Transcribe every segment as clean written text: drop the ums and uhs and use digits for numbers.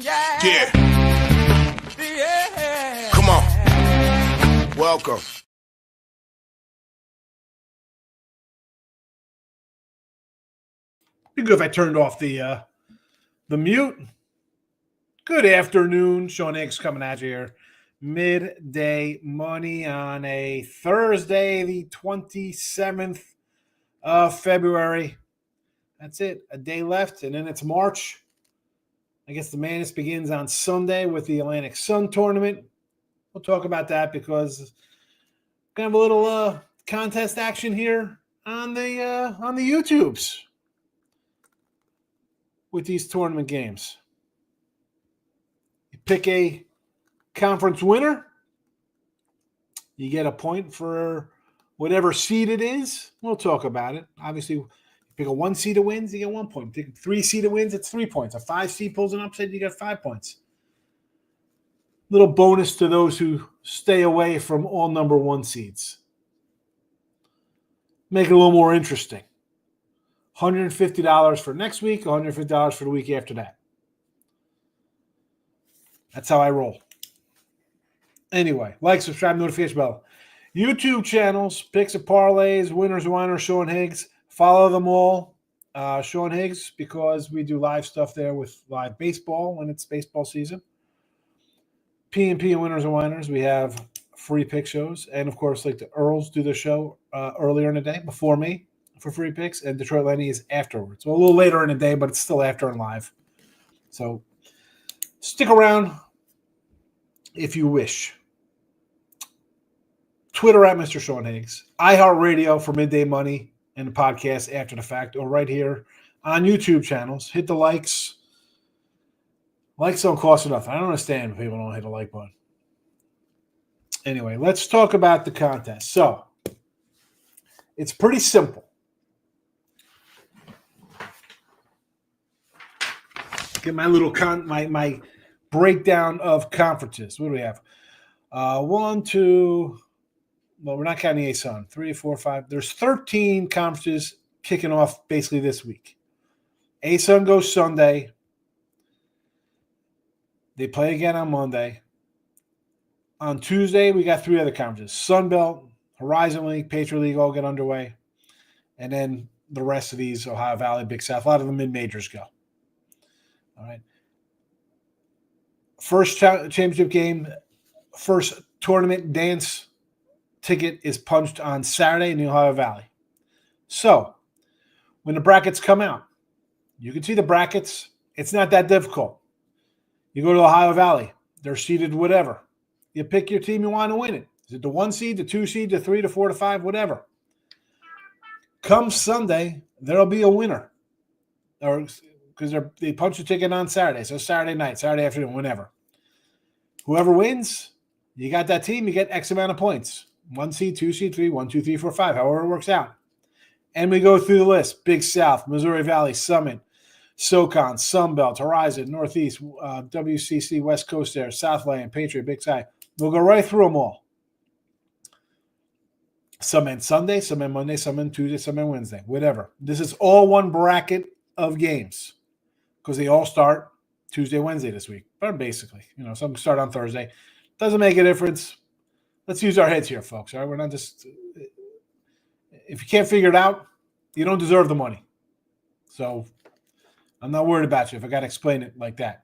Yeah. Come on. Welcome. Be good if I turned off the mute. Good afternoon. Sean Higgs coming at you here. Midday money on a Thursday, the 27th of February. That's it. A day left, and then it's March. I guess the madness begins on Sunday with the Atlantic Sun tournament. We'll talk about that because we're gonna have a little contest action here on the YouTubes with these tournament games. You pick a conference winner, you get a point for whatever seed it is. We'll talk about it. Obviously, you pick a 1 seed that wins, you get 1 point. Pick a 3 seed that wins, it's 3 points. A 5 seed pulls an upset, you get 5 points. Little bonus to those who stay away from all number 1 seeds. Make it a little more interesting. $150 for next week, $150 for the week after that. That's how I roll. Anyway, like, subscribe, notification bell. YouTube channels, picks and parlays, winners and whiners, Sean Higgs. Follow them all. Sean Higgs, because we do live stuff there with live baseball when it's baseball season. P&P and winners and whiners, we have free pick shows. And, of course, like the Earls do the show earlier in the day before me for free picks. And Detroit Lenny is afterwards. So a little later in the day, but it's still after and live. So stick around if you wish. Twitter at Mr. Sean Higgs. iHeartRadio for Midday Money and the podcast after the fact, or right here on YouTube channels. Hit the likes. Likes don't cost nothing. I don't understand when people don't hit a like button. Anyway, let's talk about the contest. So, it's pretty simple. Get my little my breakdown of conferences. What do we have? 1, 2. Well, we're not counting ASUN. 3, 4, 5. There's 13 conferences kicking off basically this week. ASUN goes Sunday. They play again on Monday. On Tuesday, we got 3 other conferences. Sun Belt, Horizon League, Patriot League all get underway. And then the rest of these, Ohio Valley, Big South, a lot of the mid-majors go. All right. First championship game, first tournament dance ticket is punched on Saturday in the Ohio Valley. So, when the brackets come out, you can see the brackets. It's not that difficult. You go to Ohio Valley. They're seeded whatever. You pick your team you want to win it. Is it the 1 seed, the 2 seed, the 3, the 4, the 5, whatever. Come Sunday, there'll be a winner. Or because they punch the ticket on Saturday. So Saturday night, Saturday afternoon, whenever. Whoever wins, you got that team, you get X amount of points. 1 seed, 2 seed, 3, 1, 2, 3, 4, 5, however it works out. And we go through the list. Big South, Missouri Valley, Summit, SoCon, Sunbelt, Horizon, Northeast, WCC, West Coast there, Southland, Patriot, Big Sky. We'll go right through them all. Some end Sunday, some end Monday, some end Tuesday, some end Wednesday, whatever. This is all one bracket of games because they all start Tuesday, Wednesday this week. But basically, some start on Thursday. Doesn't make a difference. Let's use our heads here, folks. All right, we're not just – if you can't figure it out, you don't deserve the money. So I'm not worried about you if I got to explain it like that.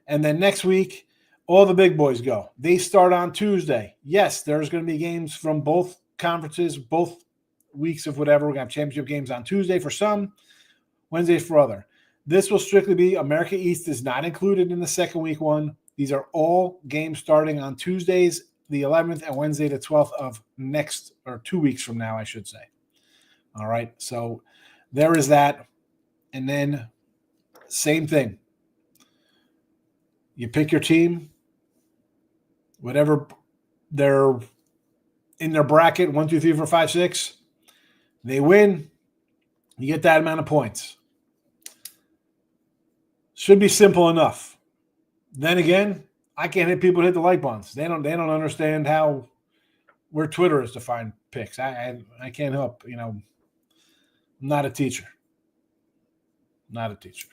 And then next week, all the big boys go. They start on Tuesday. Yes, there's going to be games from both conferences, both weeks of whatever. We're going to have championship games on Tuesday for some, Wednesday for other. This will strictly be America East is not included in the second week one. These are all games starting on Tuesdays, the 11th, and Wednesday, the 12th of next, or 2 weeks from now, I should say. All right, so there is that. And then same thing. You pick your team, whatever they're in their bracket, 1, 2, 3, 4, 5, 6. They win, you get that amount of points. Should be simple enough. Then again, I can't hit people to hit the like buttons. They don't understand where Twitter is to find picks. I can't help. I'm not a teacher. Not a teacher.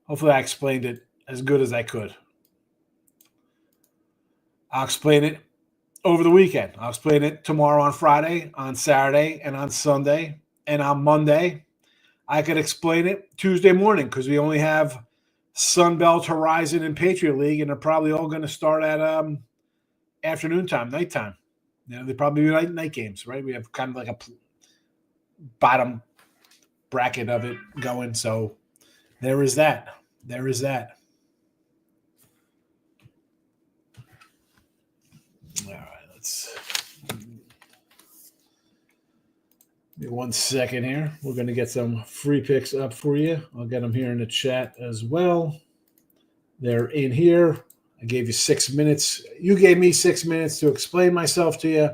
Hopefully I explained it as good as I could. I'll explain it over the weekend. I'll explain it tomorrow on Friday, on Saturday, and on Sunday. And on Monday, I could explain it Tuesday morning because we only have Sunbelt, Horizon, and Patriot League, and they're probably all going to start at afternoon time, nighttime. They probably be night games, right? We have kind of like a bottom bracket of it going. So there is that. There is that. All right, let's give me 1 second here. We're going to get some free picks up for you. I'll get them here in the chat as well. They're in here. I gave you 6 minutes. You gave me 6 minutes to explain myself to you.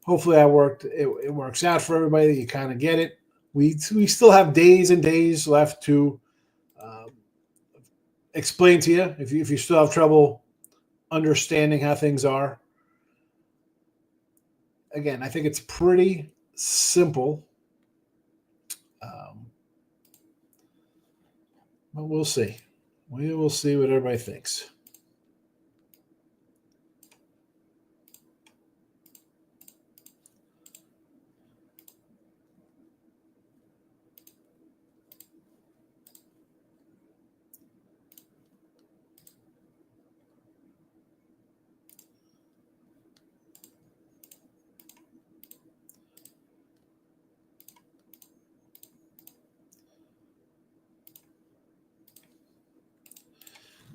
Hopefully it works out for everybody. You kind of get it. We still have days and days left to explain to you if you still have trouble understanding how things are. Again, I think it's pretty simple. But we'll see. We will see what everybody thinks.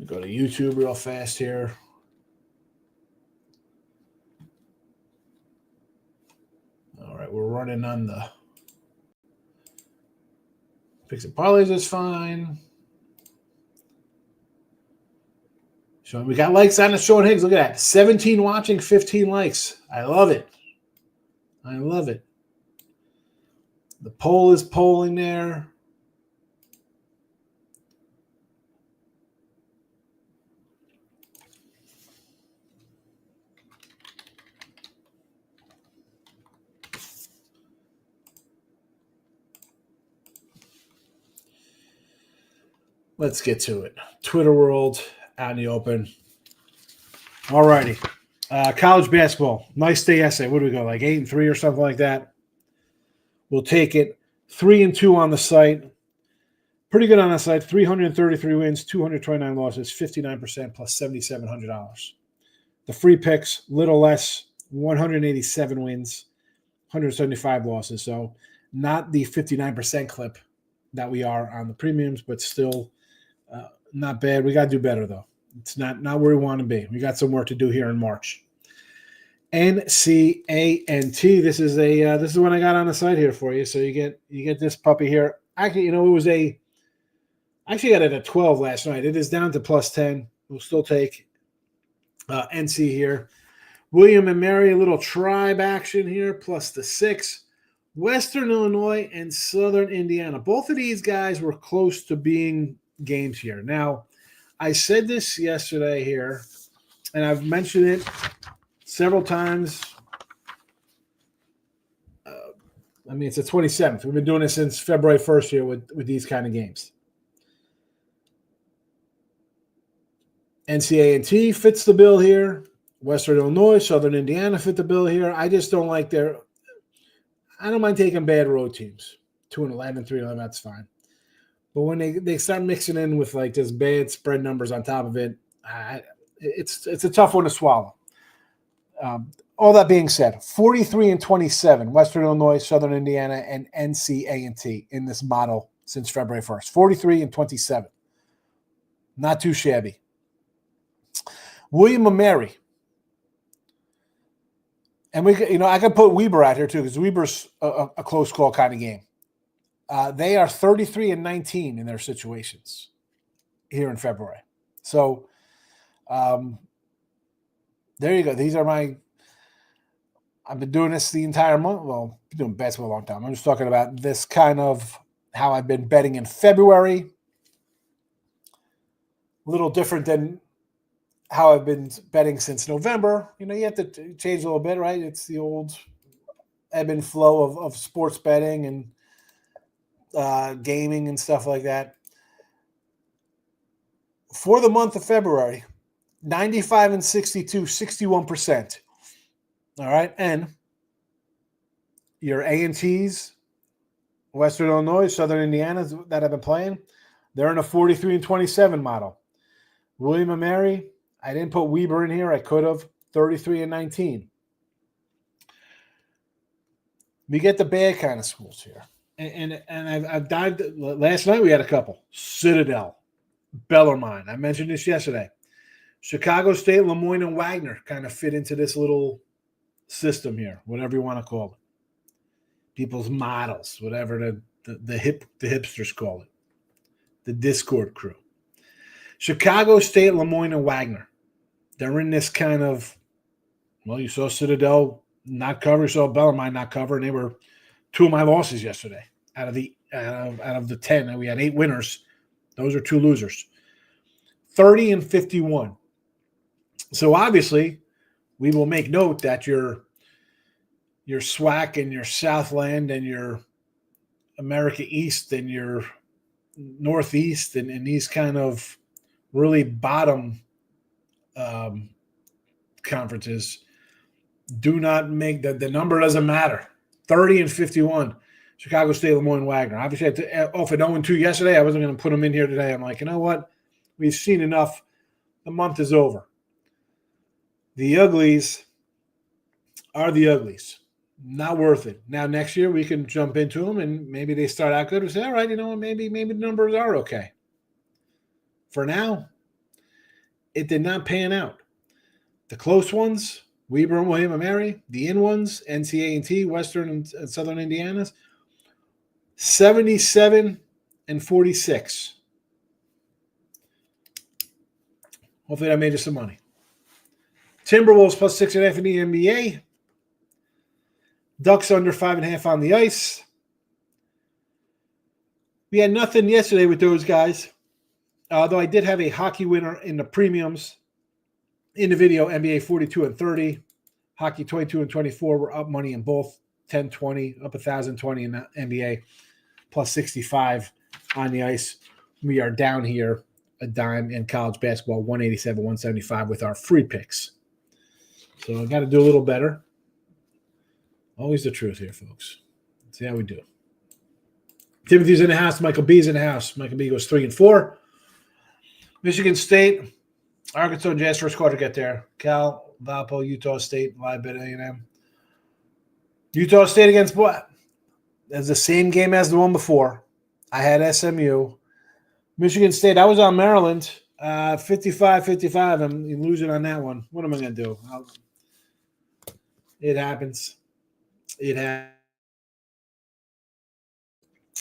Go to YouTube real fast here. All right, we're running on the picks and parlays is fine. So we got likes on the Sean Higgs. Look at that. 17 watching, 15 likes. I love it. I love it. The poll is polling there. Let's get to it. Twitter world out in the open. All righty. College basketball. Nice day essay. What do we go? Like 8-3 or something like that. We'll take it. 3-2 on the site. Pretty good on the site. 333 wins, 229 losses, 59% plus $7,700. The free picks, little less, 187 wins, 175 losses. So not the 59% clip that we are on the premiums, but still not bad. We got to do better, though. It's not where we want to be. We got some work to do here in March. NCANT. This is what I got on the site here for you. So you get this puppy here. Actually, it was I actually got it at 12 last night. It is down to plus 10. We'll still take NC here. William and Mary, a little tribe action here, plus the 6. Western Illinois and Southern Indiana. Both of these guys were close to being games here. Now, I said this yesterday here, and I've mentioned it several times. It's the 27th. We've been doing this since February 1st here with these kind of games. NCANT fits the bill here. Western Illinois, Southern Indiana fit the bill here. I just don't like I don't mind taking bad road teams. 2-11, 3-11, that's fine. But when they start mixing in with like just bad spread numbers on top of it, it's a tough one to swallow. All that being said, 43-27, Western Illinois, Southern Indiana, and NCANT in this model since February 1st. 43-27. Not too shabby. William and Mary. And I could put Weber out here too, because Weber's a close call kind of game. They are 33-19 in their situations here in February. So there you go. These are I've been doing this the entire month. Well, I've been doing basketball a long time. I'm just talking about this kind of how I've been betting in February. A little different than how I've been betting since November. You have to change a little bit, right? It's the old ebb and flow of sports betting and gaming and stuff like that. For the month of February, 95 and 62, 61%. All right. And your A&Ts, Western Illinois, Southern Indiana that have been playing, they're in a 43 and 27 model. William & Mary, I didn't put Weber in here. I could have. 33 and 19. We get the bad kind of schools here. And I've dived. Last night we had a couple. Citadel, Bellarmine. I mentioned this yesterday. Chicago State, Lemoyne, and Wagner kind of fit into this little system here, whatever you want to call it. People's models, whatever the hipsters call it. The Discord crew. Chicago State, Lemoyne, and Wagner. They're in this kind of, well, you saw Citadel not cover, you saw Bellarmine not cover, and they were two of my losses yesterday. Out of the 10, and we had 8 winners. Those are 2 losers. 30 and 51. So obviously, we will make note that your SWAC and your Southland and your America East and your Northeast and these kind of really bottom conferences do not make the number doesn't matter. 30 and 51. Chicago State, Lemoyne, Wagner. Obviously, off at 0-2 yesterday. I wasn't going to put them in here today. I'm like, you know what? We've seen enough. The month is over. The uglies are the uglies. Not worth it. Now, next year, we can jump into them, and maybe they start out good. We say, all right, you know what? Maybe the numbers are okay. For now, it did not pan out. The close ones, Weber and William & Mary. The in ones, NCA&T, Western and Southern Indiana's, 77 and 46. Hopefully that made you some money. Timberwolves plus 6.5 in the NBA. Ducks under 5.5 on the ice. We had nothing yesterday with those guys. Although I did have a hockey winner in the premiums. In the video, NBA 42 and 30. Hockey 22 and 24. We're up money in both. 10-20, up 1,020 in the NBA. Plus 65 on the ice. We are down here a dime in college basketball, 187, 175 with our free picks. So I got to do a little better. Always the truth here, folks. Let's see how we do. Timothy's in the house. Michael B's in the house. Michael B goes 3 and 4. Michigan State, Arkansas Jazz first quarter get there. Cal, Valpo, Utah State, live bet A&M. Utah State against what? It's the same game as the one before. I had SMU. Michigan State, I was on Maryland. 55-55. I'm losing on that one. What am I going to do? It happens.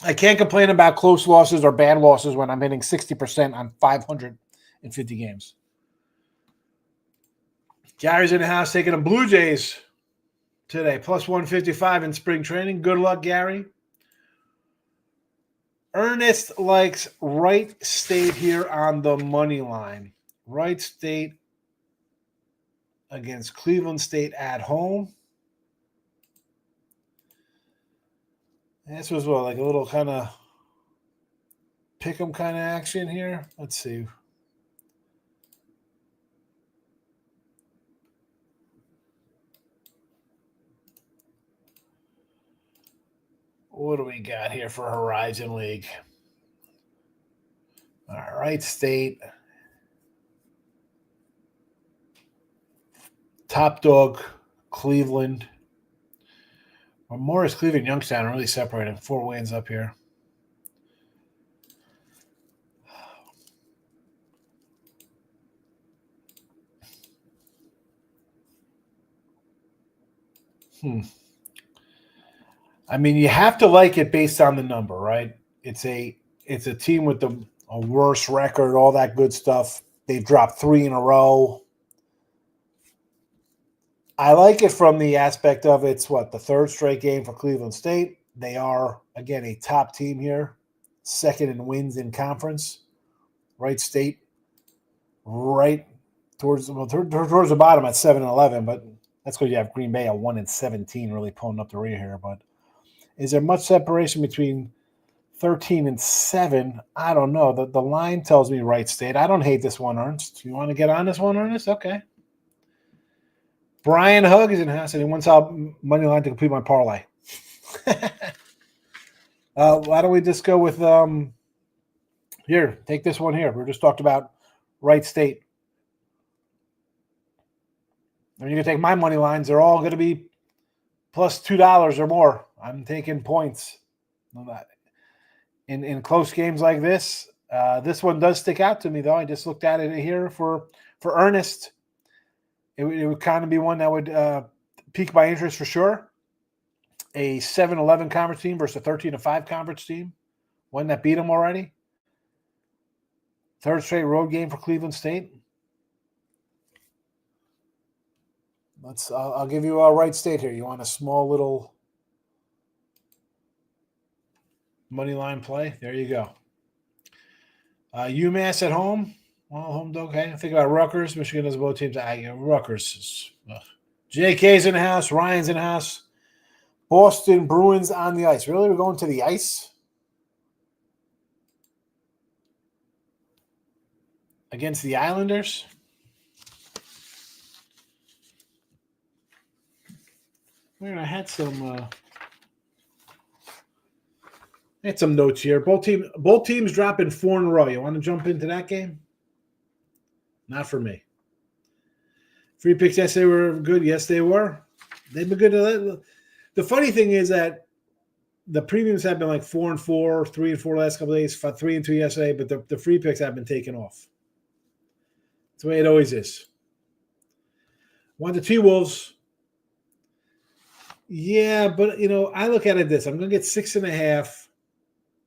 I can't complain about close losses or bad losses when I'm hitting 60% on 550 games. Gary's in the house taking the Blue Jays today, plus 155 in spring training. Good luck, Gary. Ernest likes Wright State here on the money line. Wright State against Cleveland State at home. This was what, like a little kind of pick 'em kind of action here. Let's see. What do we got here for Horizon League? All right, State. Top dog, Cleveland. Well, Morris, Cleveland, Youngstown are really separating. 4 wins up here. I mean, you have to like it based on the number, right? It's a team with a worse record, all that good stuff. They've dropped 3 in a row. I like it from the aspect of it's the 3rd straight game for Cleveland State. They are, again, a top team here, 2nd in wins in conference. Wright State, right towards the bottom at 7-11, but that's because you have Green Bay at 1-17, really pulling up the rear here. But is there much separation between 13-7. I don't know. The line tells me Wright State. I don't hate this one, Ernst. You want to get on this one, Ernst? Okay. Brian Hug is in house, and he wants out money line to complete my parlay. Why don't we just go with here? Take this one here. We just talked about Wright State. And you're gonna take my money lines. They're all gonna be plus $2 or more. I'm taking points. In close games like this, this one does stick out to me though. I just looked at it here for Ernest. It would kind of be one that would pique my interest for sure. A 7-11 conference team versus a 13-5 conference team. One that beat them already. Third straight road game for Cleveland State. I'll give you a Wright State here. You want a small little money line play? There you go. UMass at home. Well, home okay. Think about Rutgers. Michigan has both teams. Rutgers. JK's in the house. Ryan's in the house. Boston Bruins on the ice. Really? We're going to the ice? Against the Islanders? I had some notes here. Both teams dropping 4 in a row. You want to jump into that game? Not for me. Free picks, yes, they were good. Yes, they were. They've been good. The funny thing is that the premiums have been like 4-4, 3-4 last couple of days, 3-2 yesterday, but the free picks have been taken off. That's the way it always is. Want the T-Wolves. Yeah, but, I look at it this. I'm going to get 6.5.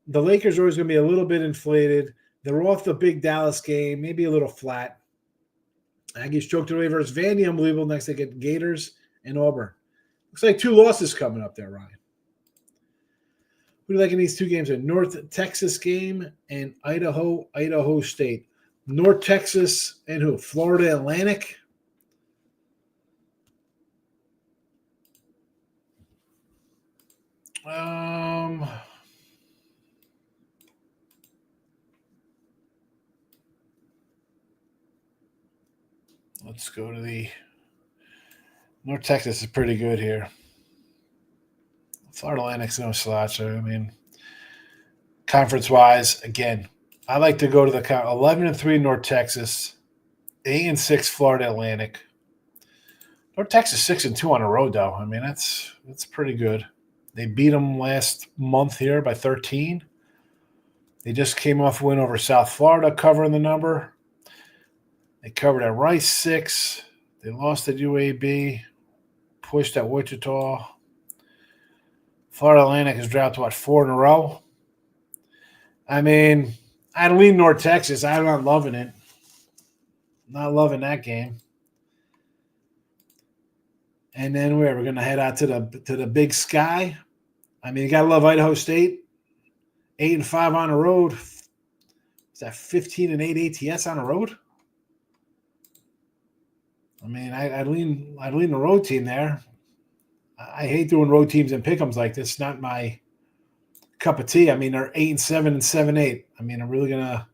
The Lakers are always going to be a little bit inflated. They're off the big Dallas game, maybe a little flat. Aggies choked away versus Vandy. Unbelievable. Next, they get Gators and Auburn. Looks like 2 losses coming up there, Ryan. Who do you like in these 2 games? A North Texas game and Idaho State. North Texas and who? Florida Atlantic. Let's go to the North Texas is pretty good here. Florida Atlantic's no slouch. I mean, conference-wise, again, I like to go to the 11-3 North Texas, 8-6 Florida Atlantic. North Texas 6-2 on the road, though. I mean, that's pretty good. They beat them last month here by 13. They just came off a win over South Florida, covering the number. They covered at Rice 6. They lost at UAB, pushed at Wichita. Florida Atlantic has dropped, 4 in a row? I mean, I'd lean North Texas. I'm not loving it. Not loving that game. And then we're going to head out to the Big Sky. I mean, you got to love Idaho State. 8-5 on the road. Is that 15-8 ATS on the road? I mean, I'd lean the road team there. I hate doing road teams and pick'ems like this. It's not my cup of tea. I mean, they're 8-7 and 7-8. I mean, I'm really gonna.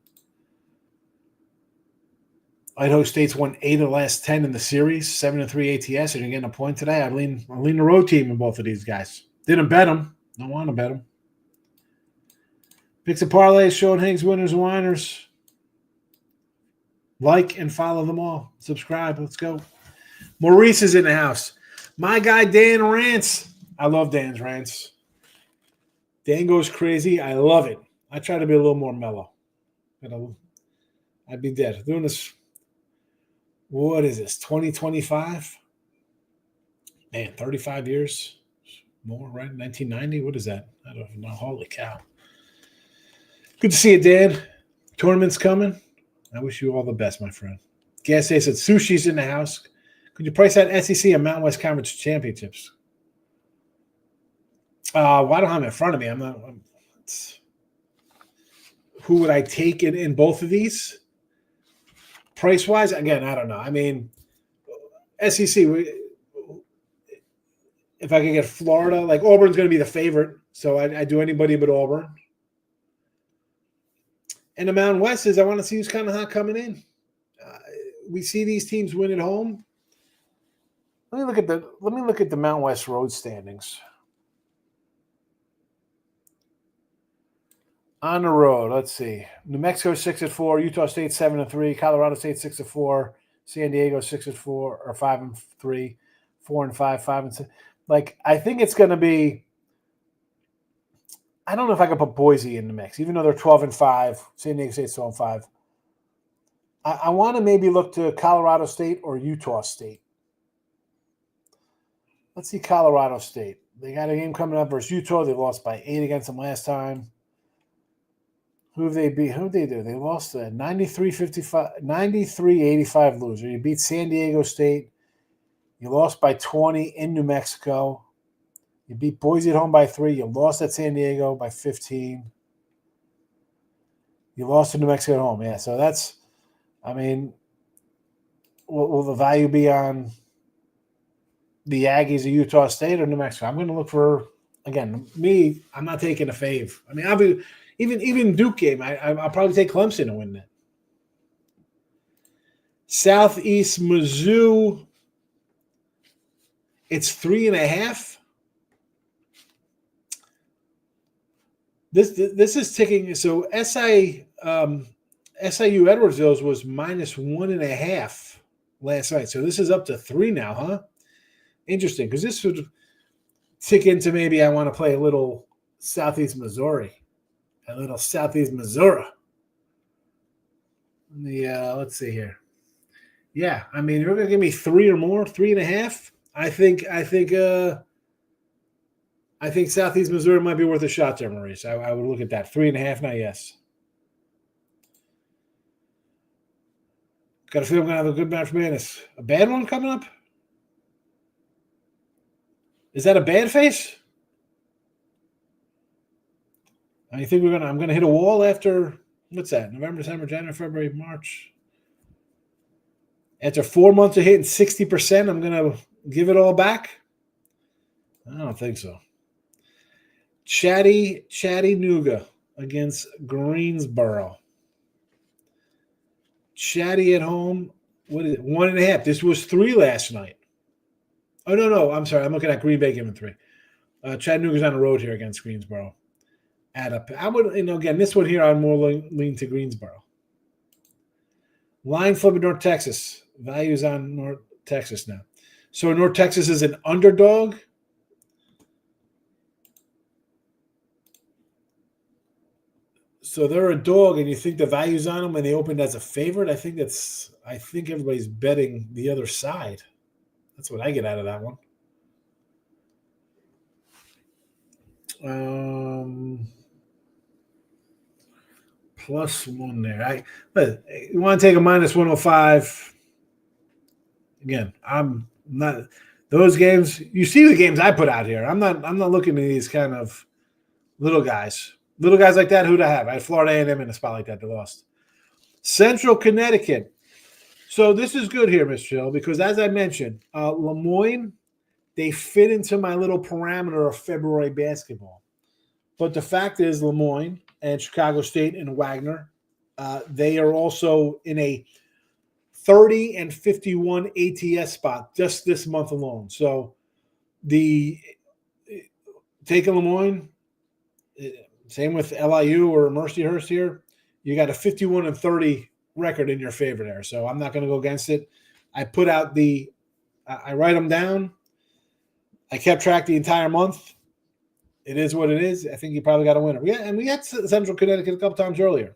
Idaho State's won 8 of the last 10 in the series, 7-3 ATS, and you're getting a point today. I'd lean the road team in both of these guys. Didn't bet them. Don't want to bet them. Picks and parlays, showing Higgs winners and whiners. Like and follow them all. Subscribe. Let's go. Maurice is in the house. My guy, Dan Rants. I love Dan's rants. Dan goes crazy. I love it. I try to be a little more mellow. I'd be dead. Doing this, what is this, 2025? Man, 35 years more, right? 1990? What is that? I don't even know. Holy cow. Good to see you, Dan. Tournament's coming. I wish you all the best, my friend. Gas said Sushi's in the house. Could you price that SEC and Mountain West Conference championships? I don't have them in front of me. Who would I take in both of these? Price-wise, again, I don't know. I mean, SEC, if I could get Florida, like Auburn's going to be the favorite, so I do anybody but Auburn. And the Mountain West is I want to see who's kind of hot coming in. We see these teams win at home. Let me look at the Mountain West road standings. On the road, let's see. New Mexico 6-4, Utah State 7-3, Colorado State 6-4, San Diego 6-4 or 5-3, 4-5, 5-6. Like I think it's going to be. I don't know if I could put Boise in the mix, even though they're 12-5. San Diego State's 12-5. I want to maybe look to Colorado State or Utah State. Let's see Colorado State. They got a game coming up versus Utah. They lost by 8 against them last time. Who have they beat? Who did they do? They lost a 93-85 loser. You beat San Diego State. You lost by 20 in New Mexico. You beat Boise at home by 3. You lost at San Diego by 15. You lost to New Mexico at home. Yeah, so that's, I mean, will the value be on the Aggies of Utah State or New Mexico? I'm going to look for, again, me, I'm not taking a fave. I mean, I'll be, even Duke game, I'll probably take Clemson to win that. Southeast Mizzou, it's 3.5. This is ticking. So SIU Edwardsville's was -1.5 last night. So this is up to 3 now, huh? Interesting, because this would tick into maybe I want to play a little Southeast Missouri. A little Southeast Missouri. Let's see here. Yeah, I mean, you're going to give me 3 or more, 3.5. I think Southeast Missouri might be worth a shot there, Maurice. I would look at that. 3.5 now, yes. Got a feeling I'm going to have a good March Madness. A bad one coming up? Is that a bad face? I think I'm going to hit a wall after, what's that? November, December, January, February, March. After 4 months of hitting 60%, I'm going to give it all back? I don't think so. Chattanooga against Greensboro. Chatty at home. What is it? 1.5. This was 3 last night. Oh, no. I'm sorry. I'm looking at Green Bay giving 3. Chattanooga's on the road here against Greensboro. I would, again, this one here, I'm more lean to Greensboro. Line flip in North Texas. Values on North Texas now. So North Texas is an underdog. So they're a dog, and you think the value's on them when they opened as a favorite? I think everybody's betting the other side. That's what I get out of that one. +1 there. You want to take a -105? Again, I'm not those games. You see the games I put out here. I'm not looking at these kind of little guys. Little guys like that. Who'd I have? I had Florida A&M in a spot like that. They lost. Central Connecticut. So this is good here, Miss Jill, because as I mentioned, Lemoyne, they fit into my little parameter of February basketball. But the fact is, Lemoyne and Chicago State and Wagner, they are also in a 30 and 51 ATS spot just this month alone. So taking Lemoyne, same with LIU or Mercyhurst here, you got a 51 and 30 record in your favor there. So I'm not going to go against it. I put out I write them down. I kept track the entire month. It is what it is. I think you probably got a winner. And we had Central Connecticut a couple times earlier.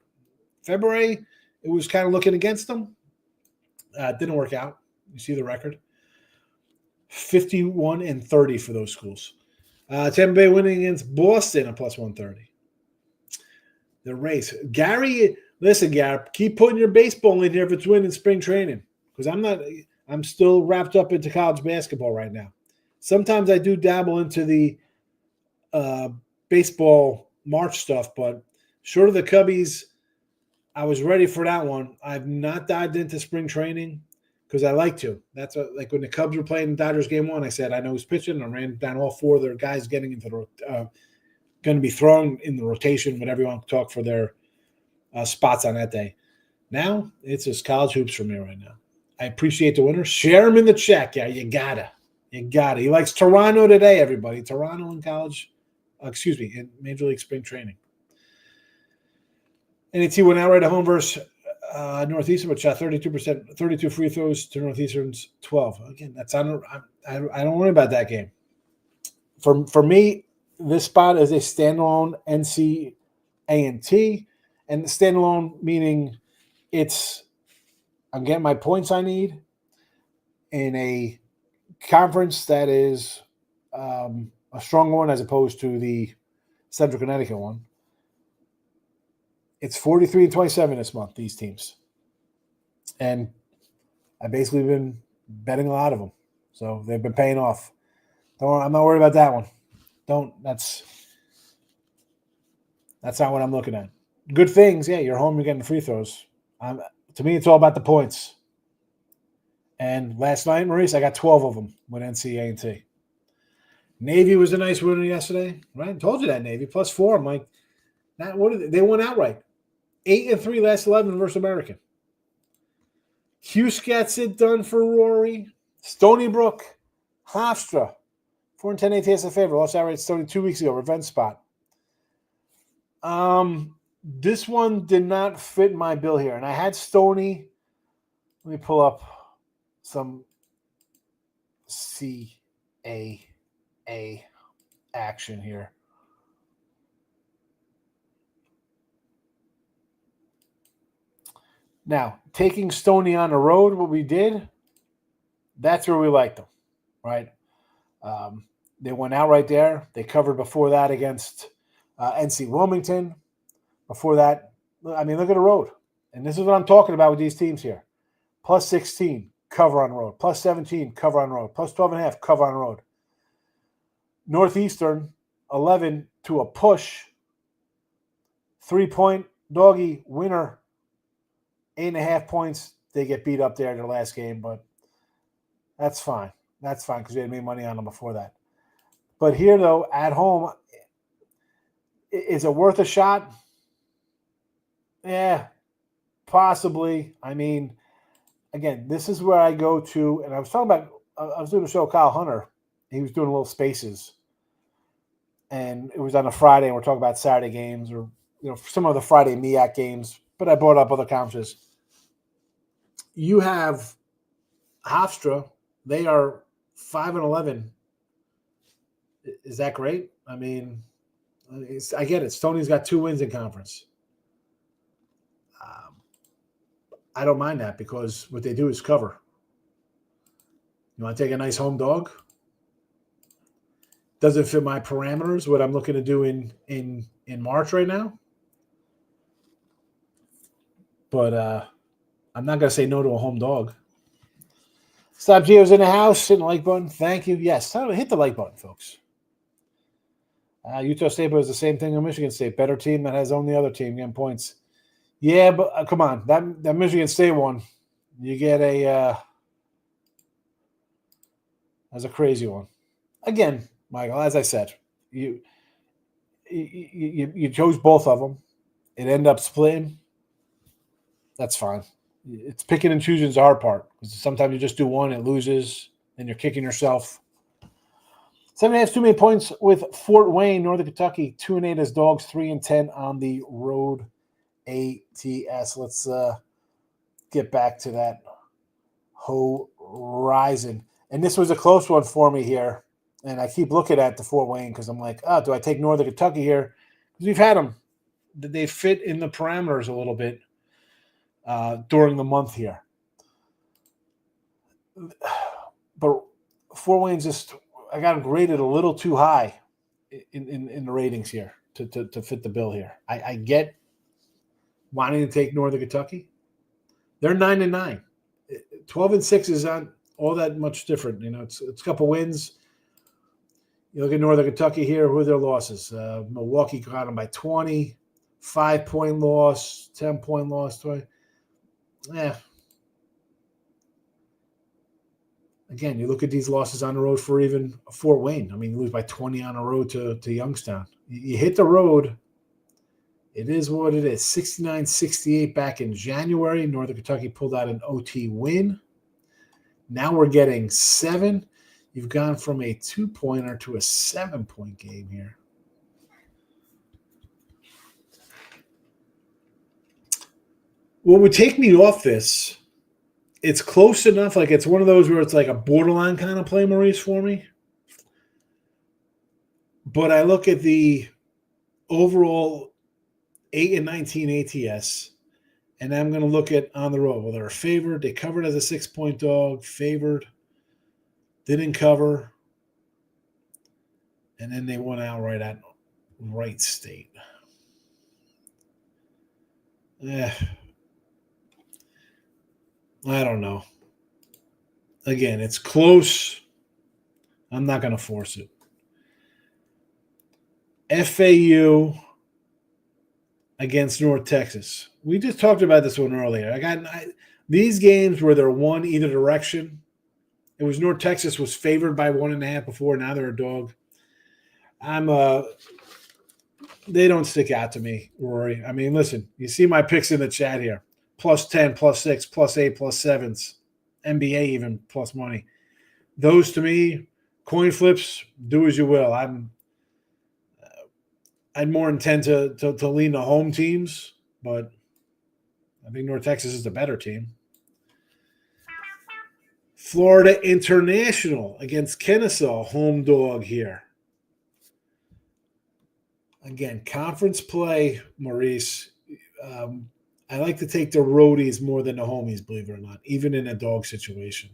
February, it was kind of looking against them. It didn't work out. You see the record. 51 and 30 for those schools. Tampa Bay winning against Boston at +130. The race. Gary, listen, Gary, keep putting your baseball in here if it's winning spring training. Because I'm still wrapped up into college basketball right now. Sometimes I do dabble into the baseball March stuff, but short of the Cubbies, I was ready for that one. I've not dived into spring training because I like to. That's like when the Cubs were playing Dodgers game 1, I said I know who's pitching. I ran down all 4 of their guys getting into the going to be thrown in the rotation, whatever you want to talk for their spots on that day. Now it's just college hoops for me right now. I appreciate the winners. Share them in the check. Yeah, you gotta. You gotta. He likes Toronto today, everybody. Toronto in college, in Major League Spring Training. NET went outright at home versus Northeastern, but shot 32%, 32 free throws to Northeastern's 12. Again, that's I don't worry about that game. For me, this spot is a standalone NC A&T, and standalone meaning I'm getting my points I need in a conference that is a strong one as opposed to the Central Connecticut one. It's 43-27 this month, these teams. And I've basically been betting a lot of them. So they've been paying off. I'm not worried about that one. That's not what I'm looking at. Good things, yeah, you're home, you're getting free throws. To me, it's all about the points. And last night, Maurice, I got 12 of them with NCAA. Navy was a nice winner yesterday, right? I told you that, Navy, +4. I'm like, they won outright. 8-3 last 11 versus American. Hughes gets it done for Rory. Stony Brook, Hofstra, 4-10 ATS in favor. Lost outright Stony 2 weeks ago. Revenge spot. This one did not fit my bill here, and I had Stony. Let me pull up some CAA action here. Now, taking Stony on the road, what we did, that's where we liked them, right? They went out right there. They covered before that against NC Wilmington. Before that, I mean, look at the road. And this is what I'm talking about with these teams here. +16, cover on road. +17, cover on road. +12.5, cover on road. Northeastern, 11 to a push. 3-point doggy winner. 8.5 points. They get beat up there in their last game, but that's fine. That's fine because we had made money on them before that. But here, though, at home, is it worth a shot? Yeah, possibly. I mean, again, this is where I go to, and I was talking about, I was doing a show with Kyle Hunter. He was doing little spaces, and it was on a Friday, and we're talking about Saturday games or some of the Friday MEAC games, but I brought up other conferences. You have Hofstra. They are 5-11. Is that great? I mean, I get it. Stony's got 2 wins in conference. I don't mind that because what they do is cover. You want to take a nice home dog? Doesn't fit my parameters, what I'm looking to do in March right now. But I'm not going to say no to a home dog. Stop Gio's in the house. Hit the like button. Thank you. Yes, hit the like button, folks. Utah State was the same thing in Michigan State. Better team that has only other team getting points. Yeah, but come on. That Michigan State one, you get that's a crazy one. Again, Michael, as I said, you chose both of them. It ended up splitting. That's fine. It's picking and choosing is the hard part. Sometimes you just do one, it loses, and you're kicking yourself. 7.5 too many points with Fort Wayne, Northern Kentucky. 2-8 as dogs, 3-10 on the road. ATS. Let's get back to that horizon. And this was a close one for me here. And I keep looking at the Fort Wayne because I'm like, do I take Northern Kentucky here? Because we've had them. They fit in the parameters a little bit during the month here. But Fort Wayne's just, I got them graded a little too high in the ratings here to fit the bill here. I get wanting to take Northern Kentucky. They're 9-9. 12-6 is not all that much different. It's a couple wins. You look at Northern Kentucky here. Who are their losses? Milwaukee got them by 20. 5-point loss. 10-point loss. 20. Yeah. Again, you look at these losses on the road for even Fort Wayne. I mean, you lose by 20 on the road to Youngstown. You hit the road, It is what it is. 69-68 back in January. Northern Kentucky pulled out an OT win. Now we're getting 7. You've gone from a 2-pointer to a 7-point game here. What would take me off this, it's close enough. Like it's one of those where it's like a borderline kind of play, Maurice, for me. But I look at the overall 8-19 ATS, and I'm going to look at on the road. Well, they're favored. They covered as a 6-point dog, favored, didn't cover, and then they won outright at Wright State. I don't know. Again, it's close. I'm not going to force it. FAU against North Texas. We just talked about this one earlier. These games where they're one either direction. It was North Texas was favored by 1.5 before. Now they're a dog. They don't stick out to me, Rory. I mean, listen, you see my picks in the chat here. +10, +6, +8, +7s. NBA even plus money. Those to me, coin flips, do as you will. I'd more intend to lean the home teams, but I think North Texas is the better team. Florida International against Kennesaw, home dog here. Again, conference play, Maurice. I like to take the roadies more than the homies, believe it or not, even in a dog situation.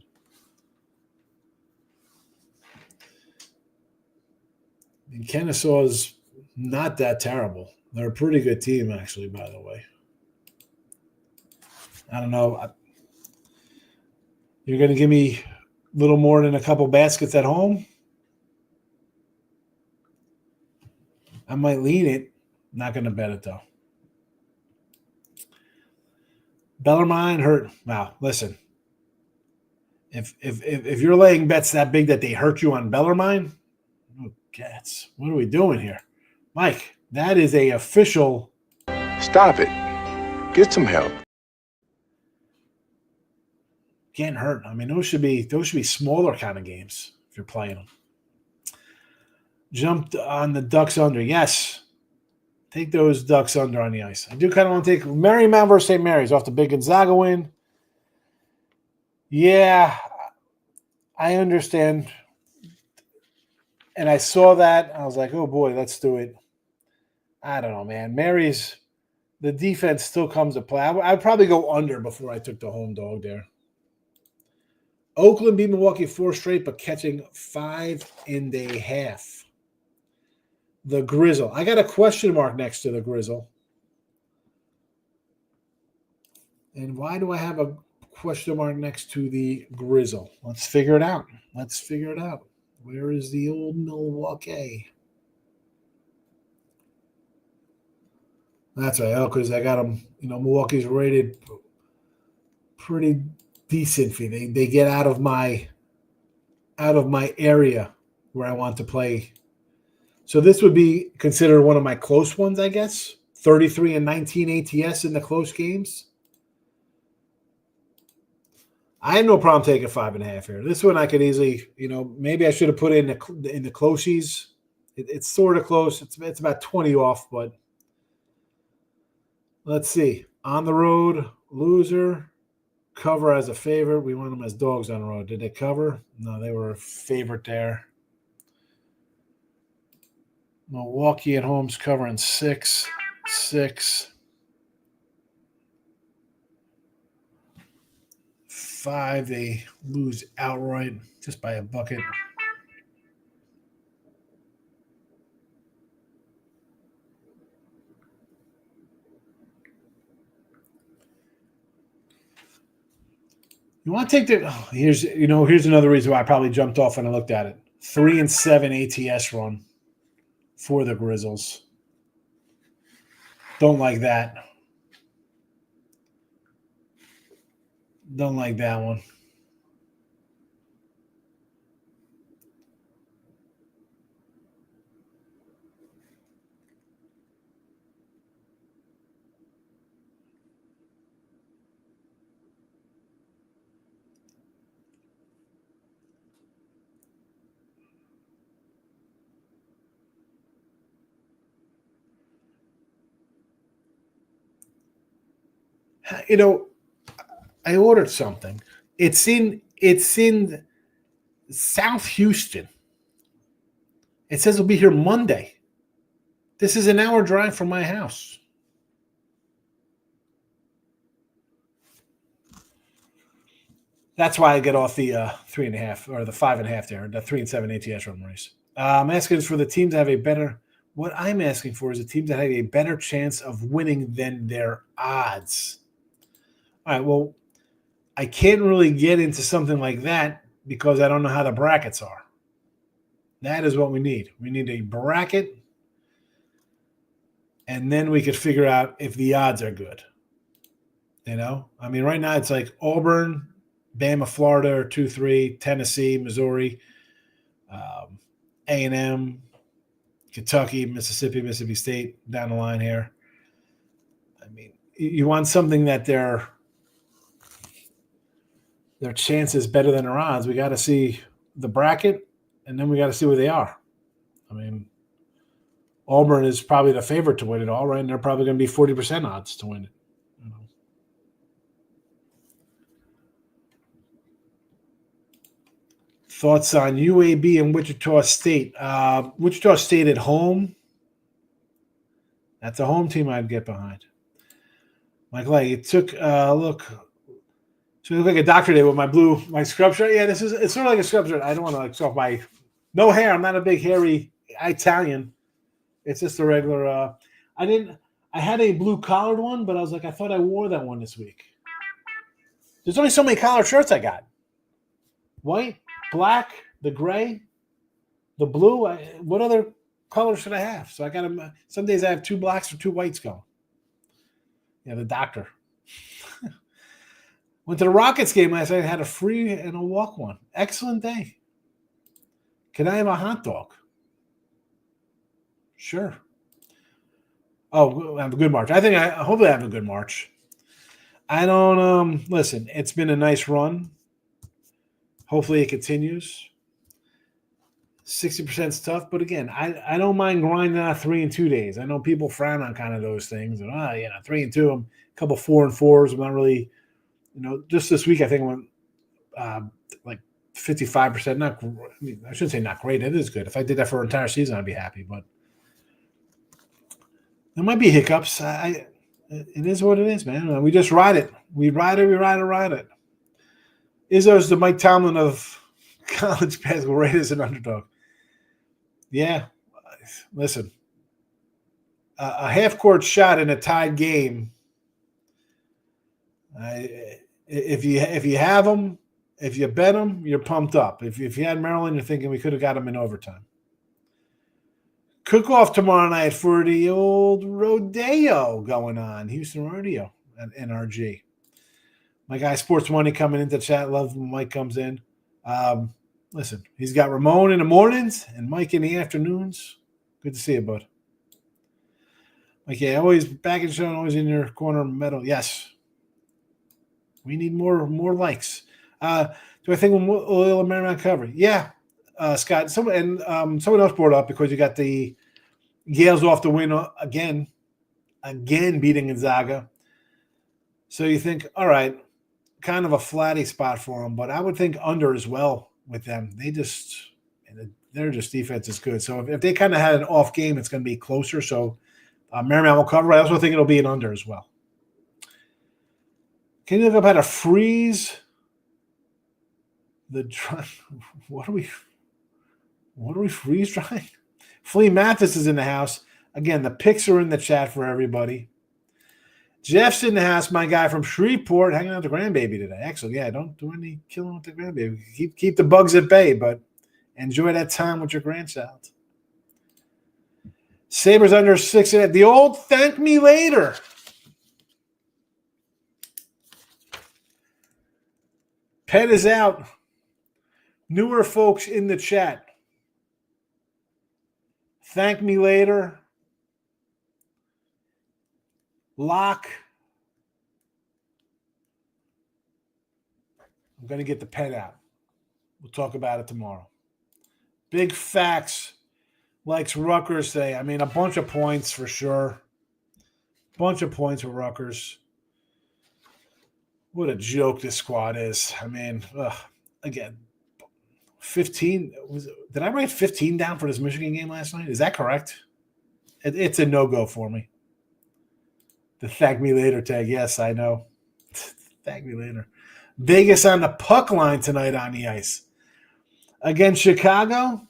And Kennesaw's not that terrible. They're a pretty good team, actually, by the way. I don't know. You're going to give me a little more than a couple baskets at home? I might lean it. Not going to bet it, though. Bellarmine hurt. Wow, listen. If you're laying bets that big that they hurt you on Bellarmine, oh, cats. What are we doing here? Mike, that is a official. Stop it. Get some help. Getting hurt. I mean, those should be smaller kind of games if you're playing them. Jumped on the Ducks under. Yes. Take those Ducks under on the ice. I do kind of want to take Marymount versus St. Mary's off the big Gonzaga win. Yeah, I understand. And I saw that. I was like, oh, boy, let's do it. I don't know, man. Mary's, the defense still comes to play. I'd probably go under before I took the home dog there. Oakland beat Milwaukee 4 straight, but catching 5.5. The Grizzle. I got a question mark next to the Grizzle. And why do I have a question mark next to the Grizzle? Let's figure it out. Where is the old Milwaukee? That's right. Oh, because I got them. Milwaukee's rated pretty decent for me. They get out of my area where I want to play. So this would be considered one of my close ones, I guess. 33-19 ATS in the close games. I have no problem taking 5.5 here. This one I could easily, maybe I should have put it in the closies. It's sort of close. It's about 20 off, but let's see. On the road, loser, cover as a favorite. We want them as dogs on the road. Did they cover? No, they were a favorite there. Milwaukee at home's covering 6. 5, they lose outright just by a bucket. You want to take the here's another reason why I probably jumped off when I looked at it. 3-7 ATS run for the Grizzles. Don't like that. Don't like that one. You know, I ordered something. It's in South Houston. It says it'll be here Monday. This is an hour drive from my house. That's why I get off the 3.5 or the 5.5 there, the 3 and 7 ATS run race. I'm asking for the teams to have a better. What I'm asking for is a team that have a better chance of winning than their odds. All right. Well, I can't really get into something like that because I don't know how the brackets are. That is what we need. We need a bracket, and then we could figure out if the odds are good. I mean, right now it's like Auburn, Bama, Florida are 2-3, Tennessee, Missouri, A&M, Kentucky, Mississippi State down the line here. I mean, you want something that their chance is better than their odds. We got to see the bracket, and then we got to see where they are. I mean, Auburn is probably the favorite to win it all, right? And they're probably going to be 40% odds to win it. Thoughts on UAB and Wichita State? Wichita State at home. That's a home team I'd get behind. Michael, it took look. So you look like a doctor today with my scrub shirt. Yeah, it's sort of like a scrub shirt. I don't want to show off my no hair. I'm not a big hairy Italian. It's just a regular. I had a blue collared one, but I was like, I thought I wore that one this week. There's only so many collared shirts I got. White, black, the gray, the blue. What other colors should I have? So I got them. Some days I have 2 blacks or 2 whites going. Yeah, the doctor. Went to the Rockets game last night. Had a free and a walk one. Excellent day. Can I have a hot dog? Sure. Oh, have a good March. Hopefully I have a good March. I don't listen, it's been a nice run. Hopefully it continues. 60% is tough, but again, I don't mind grinding out 3 and 2 days. I know people frown on kind of those things. And 3 and 2, I'm a couple 4 and 4s. I'm not really, just this week I think I went like 55%. Not, I shouldn't say not great. It is good. If I did that for an entire season, I'd be happy. But there might be hiccups. It is what it is, man. We just ride it. We ride it. Izzo's the Mike Tomlin of college basketball, right as an underdog. Yeah. Listen, a half-court shot in a tied game, if you have them, if you bet them, you're pumped up. If you had Maryland, you're thinking we could have got them in overtime. Cook-off tomorrow night for the old rodeo going on, Houston Rodeo at NRG. My guy Sports Money coming into chat. Love when Mike comes in. Listen, he's got Ramon in the mornings and Mike in the afternoons. Good to see you, bud. Mike, yeah, always back in show, always in your corner metal. Yes. We need more likes. Do I think we'll Marymount cover? Yeah. Scott, someone else brought up because you got the Gales off the win again beating Gonzaga. So you think, all right, kind of a flatty spot for them, but I would think under as well with them. Their defense is good. So if they kind of had an off game, it's going to be closer. So Marymount will cover. I also think it'll be an under as well. Can you look up how to freeze the dry? What are we freeze drying? Flea Mathis is in the house. Again, the picks are in the chat for everybody. Jeff's in the house, my guy from Shreveport, hanging out with the grandbaby today. Excellent. Yeah, don't do any killing with the grandbaby. Keep the bugs at bay, but enjoy that time with your grandchild. Sabres under 6.5. The old thank me later. Pet is out. Newer folks in the chat. Thank me later. Lock. I'm going to get the pen out. We'll talk about it tomorrow. Big facts. Likes Rutgers say. I mean, a bunch of points for sure. Bunch of points for Rutgers. What a joke this squad is. I mean, again, 15. Did I write 15 down for this Michigan game last night? Is that correct? It's a no-go for me. The thank me later tag. Yes, I know. Thank me later. Vegas on the puck line tonight on the ice. Against Chicago,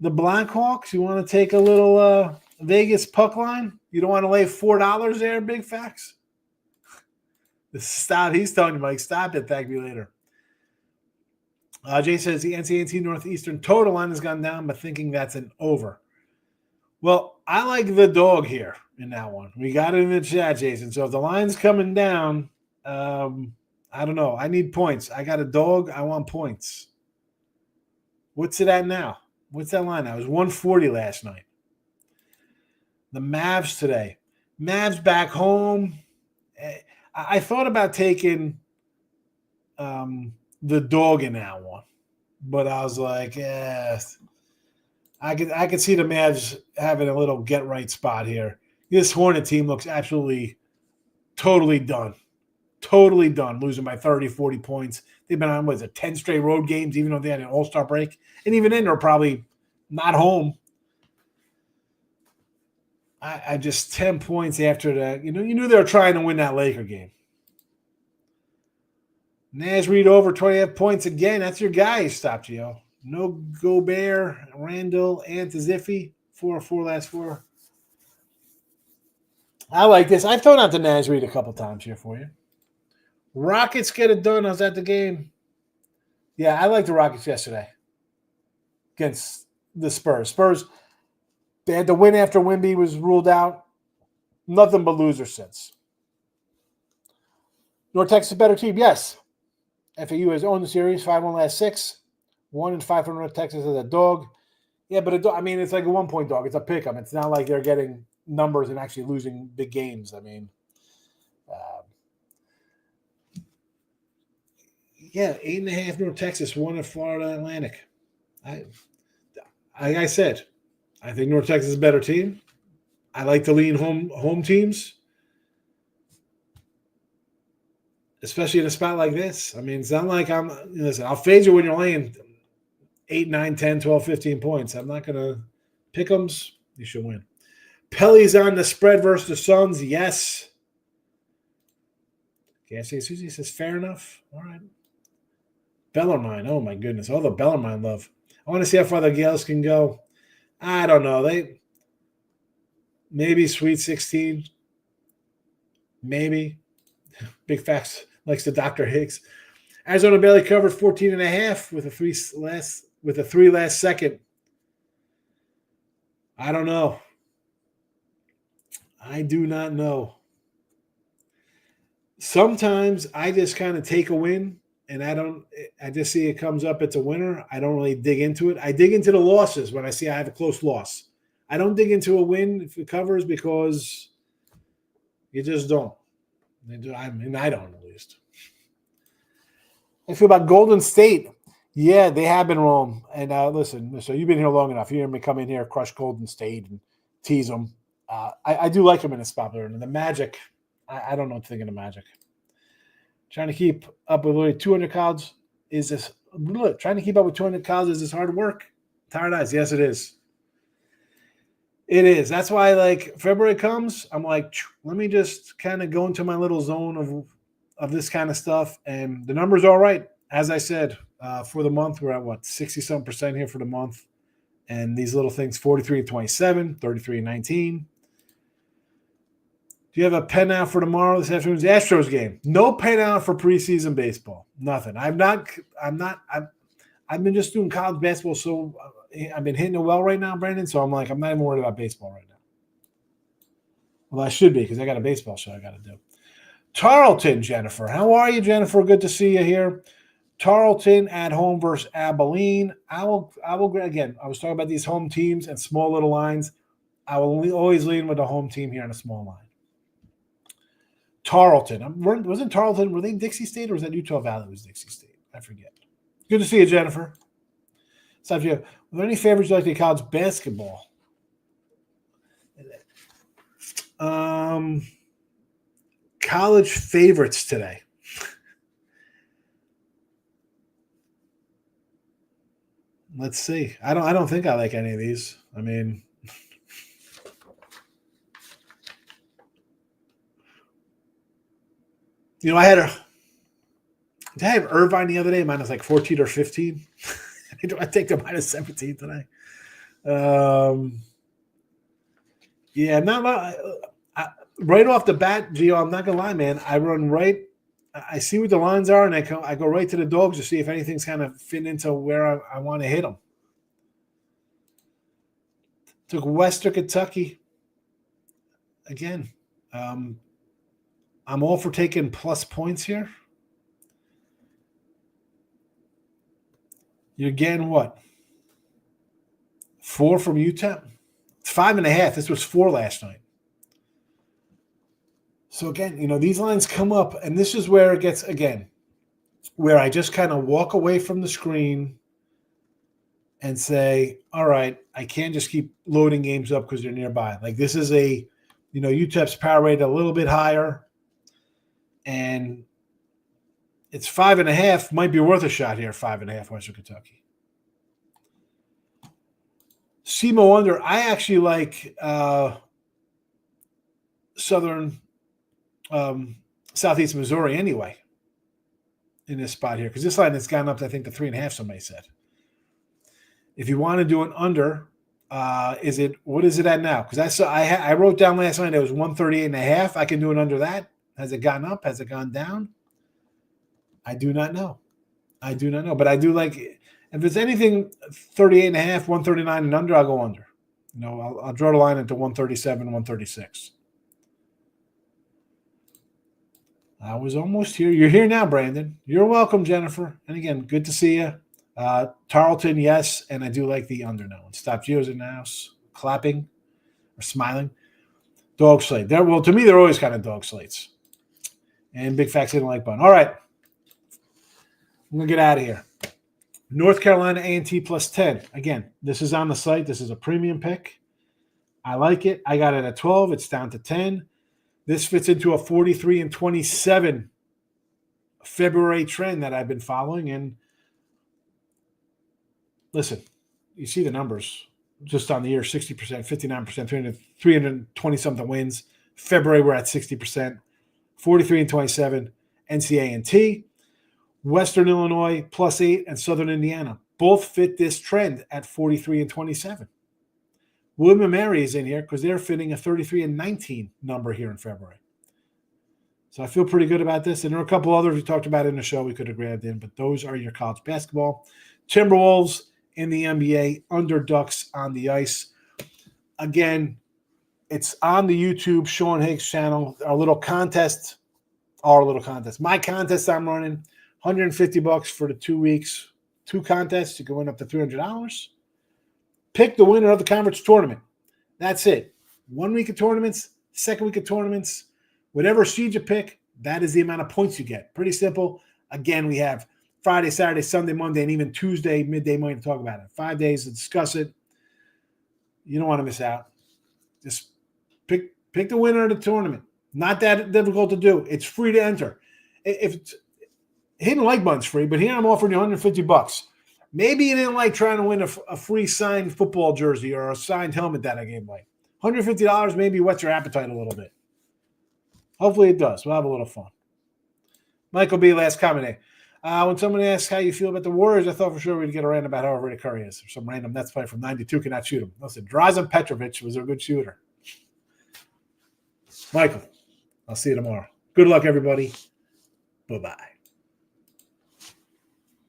the Blackhawks. You want to take a little Vegas puck line? You don't want to lay $4 there, Big Facts? Stop. He's telling you, Mike, stop it. Thank me later. Jay says the NCAA Northeastern total line has gone down, but thinking that's an over. Well, I like the dog here in that one. We got it in the chat, Jason. So if the line's coming down, I don't know. I need points. I got a dog. I want points. What's it at now? What's that line now? It was 140 last night. The Mavs today. Mavs back home. I thought about taking the dog in that one, but I was like, I could see the Mavs having a little get right spot here. This Hornet team looks absolutely totally done. Totally done, losing by 30, 40 points. They've been on, 10 straight road games, even though they had an all-star break. And even then, they're probably not home. I just 10 points after that. You knew they were trying to win that Laker game. Naz Reid over 28 points again. That's your guy who stopped you. No Gobert, Randall, Antiziffi. 4-4 last 4. I like this. I've thrown out the Naz Reid a couple times here for you. Rockets get it done. I was at the game. Yeah, I liked the Rockets yesterday against the Spurs. Spurs, they had to win after Wemby was ruled out. Nothing but losers since. North Texas is a better team, yes. FAU has owned the series, 5-1 last 6. 1-5 for North Texas as a dog. Yeah, but it's like a 1-point dog. It's a pick 'em. It's not like they're getting numbers and actually losing big games. I mean, 8.5 North Texas, 1 at Florida Atlantic. Like I said, I think North Texas is a better team. I like to lean home teams, especially in a spot like this. I mean, it's not like I'll fade you when you're laying 8, 9, 10, 12, 15 points. I'm not going to pick 'em. You should win. Pelly's on the spread versus the Suns. Yes. KFC Susie says, fair enough. All right. Bellarmine. Oh, my goodness. All the Bellarmine love. I want to see how far the Gales can go. I don't know. Maybe Sweet 16. Maybe. Big Facts likes the Dr. Higgs. Arizona barely covered 14.5 with a 3 last second. I don't know. I do not know. Sometimes I just kind of take a win and I just see it comes up, it's a winner. I don't really dig into it. I dig into the losses when I see I have a close loss. I don't dig into a win if it covers because you just don't. I don't, at least. I feel about Golden State. Yeah, they have been wrong. And listen, so you've been here long enough. You hear me come in here, crush Golden State, and tease them. I do like them in a spot. And the Magic, I don't know what to think of the Magic. Trying to keep up with literally 200 college is this. Look, trying to keep up with 200 college is this hard work. Tired eyes. Yes, it is. It is. That's why, like, February comes, I'm like, let me just kind of go into my little zone of this kind of stuff. And the numbers are all right. As I said, for the month, we're at, 60-something% here for the month. And these little things, 43-27, 33-19. Do you have a pen out for tomorrow, this afternoon's Astros game? No pen out for preseason baseball. Nothing. I've been just doing college basketball, so I've been hitting it well right now, Brandon. So I'm not even worried about baseball right now. Well, I should be because I got a baseball show I got to do. Tarleton, Jennifer. How are you, Jennifer? Good to see you here. Tarleton at home versus Abilene. I will again. I was talking about these home teams and small little lines. I will always lean with the home team here on a small line. Tarleton. Wasn't Tarleton, were they Dixie State or was that Utah Valley was Dixie State? I forget. Good to see you, Jennifer. So, are there any favorites you like to college basketball? college favorites today. Let's see. I don't think I like any of these. I mean, you know, did I have Irvine the other day? Mine was like 14 or 15. I take the minus 17 today. Yeah, not right off the bat, Gio, I'm not gonna lie, man. I run right. I see what the lines are, and I go right to the dogs to see if anything's kind of fitting into where I want to hit them. Took Western Kentucky. Again, I'm all for taking plus points here. You're getting what? 4 from UTEP? It's 5.5. This was 4 last night. So again, you know, these lines come up, and this is where it gets, again, where I just kind of walk away from the screen and say, all right, I can't just keep loading games up because they're nearby. Like this is UTEP's power rate a little bit higher, and it's 5.5. Might be worth a shot here. 5.5 Western Kentucky. SEMO under. I actually like Southeast Missouri anyway in this spot here because this line has gone up to, I think, to 3.5. Somebody said. If you want to do an under, what is it at now? Because I wrote down last night it was 138.5. I can do an under that. Has it gone up? Has it gone down? I do not know. But I do like, if it's anything 38.5, 139 and under, I'll go under. You know, I'll draw the line into 137, 136. I was almost here. You're here now, Brandon. You're welcome, Jennifer. And again, good to see you. Tarleton, yes, and I do like the under now. Stop Geo's in the house, clapping or smiling. Dog slate. To me, they're always kind of dog slates. And Big Facts didn't like button. All right. I'm going to get out of here. North Carolina A&T plus 10. Again, this is on the site. This is a premium pick. I like it. I got it at 12. It's down to 10. This fits into a 43-27 February trend that I've been following. And listen, you see the numbers just on the year, 60%, 59%, 320-something wins. February, we're at 60%. 43-27, NCA&T. Western Illinois, plus 8, and Southern Indiana. Both fit this trend at 43-27. William & Mary is in here because they're fitting a 33-19 number here in February. So I feel pretty good about this. And there are a couple others we talked about in the show we could have grabbed in, but those are your college basketball. Timberwolves in the NBA, under Ducks on the ice. Again, it's on the YouTube Sean Higgs channel. Our little contest. My contest I'm running, $150 for the 2 weeks. 2 contests. You can win up to $300. Pick the winner of the conference tournament. That's it. 1 week of tournaments, 2nd week of tournaments. Whatever seed you pick, that is the amount of points you get. Pretty simple. Again, we have Friday, Saturday, Sunday, Monday, and even Tuesday, midday morning to talk about it. 5 days to discuss it. You don't want to miss out. Just pick the winner of the tournament. Not that difficult to do. It's free to enter. If hitting the like button's free, but here I'm offering you $150. Maybe you didn't like trying to win a free signed football jersey or a signed helmet that I gave away. $150 maybe whets your appetite a little bit. Hopefully it does. We'll have a little fun. Michael B., last comment. When someone asks how you feel about the Warriors, I thought for sure we'd get a random about how Ray Curry is. Or some random Nets player from 92 cannot shoot him. Listen, Drazen Petrovic was a good shooter. Michael, I'll see you tomorrow. Good luck, everybody. Bye-bye.